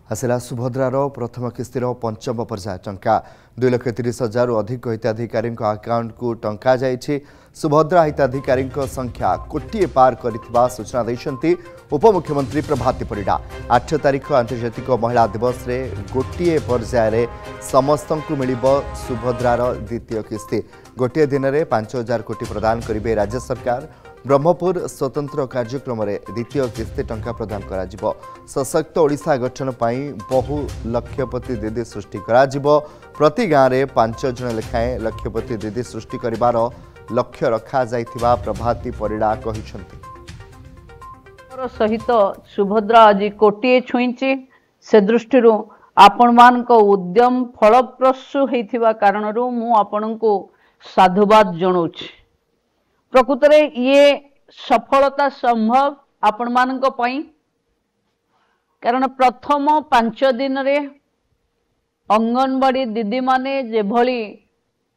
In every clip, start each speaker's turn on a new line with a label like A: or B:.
A: आसला सुभद्रार प्रथम किस्तिर पंचम पर्याय टंका 2,30,000 अधिक हिताधिकारी अकाउंट को टंका जाइछि। सुभद्रा हिताधिकारी संख्या कोटिए पार करिथिबा सूचना दैछन्ति उपमुख्यमंत्री प्रभाती परिडा। 8 तारिख आंतर्जातिक महिला दिवस रे गोटिए पर्याय रे समस्तंकु मिलिबो सुभद्रार द्वितीय किस्ती। गोटिए दिन में 5,000 कोटी प्रदान करिवे राज्य सरकार। ब्रह्मपुर स्वतंत्र कार्यक्रम में द्वितीय किस्ती टंका प्रदान करा जिवो। सशक्त ओडिशा गठन पाई बहु लक्षपति दीदी सृष्टि करा जिवो। प्रति गाँव में 5 जन लेखाएं लक्षपति दीदी सृष्टि करिवार लक्ष्य रखा जाइथिबा प्रभाती परिडा कहिसंति।
B: सहित सुभद्रा आज कोटिए छुईची से दृष्टि आपण मान को उद्यम फलप्रसू होइथिबा कारणरू मु आपण को साधुवाद जणाउछि। प्रकृत रे ये सफलता संभव आपण मान को पई कारण प्रथम 5 दिन रे अंगनवाड़ी दीदी माने जे भली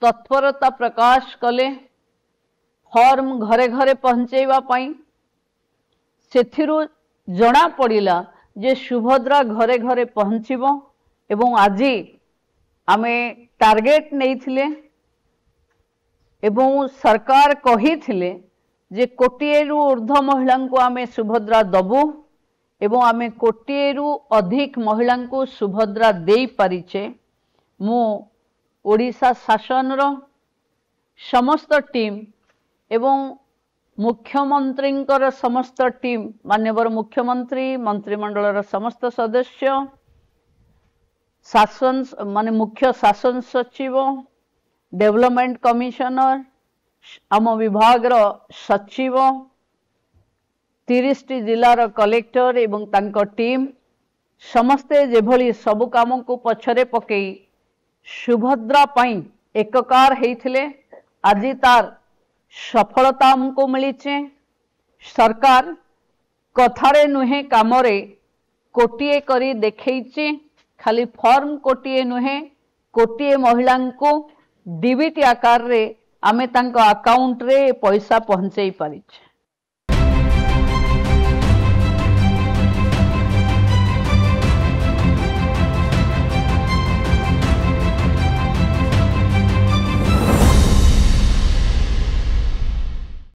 B: तत्परता प्रकाश कले फॉर्म घरे घरे पहुंचेवा पाई सेथिरु जना पड़िला जे सुभद्रा घरे घरे पहुंचीबो एवं आजी आमे टार्गेट नैथिले एवं सरकार कही थिले जे कोटिएरु ऊर्ध्व महिला को आमे सुभद्रा दबु एवं आमे कोटिएरु अधिक महिला को सुभद्रा देई परिचे। मु ओडिशा शासन रो समस्त टीम एवं मुख्यमंत्री समस्त टीम माननीय मुख्यमंत्री मंत्रिमंडल समस्त सदस्य शासन माने मुख्य शासन सचिव डेवलपमेंट कमिशनर आम विभाग सचिव 30 जिलार कलेक्टर एवं तांको टीम समस्ते जेभली सबु काम को पछरे पकई सुभद्रा पाई एककार हेइथिले आज तार सफलता हमको मिली। सरकार कथारे नुहे कामरे कोटिए करी देखैछि। खाली फॉर्म कोटिए नुहे कोटिए महिला को डीबीटी आकार रे आमे तांको अकाउंट रे पैसा पहुंचई पारिछ।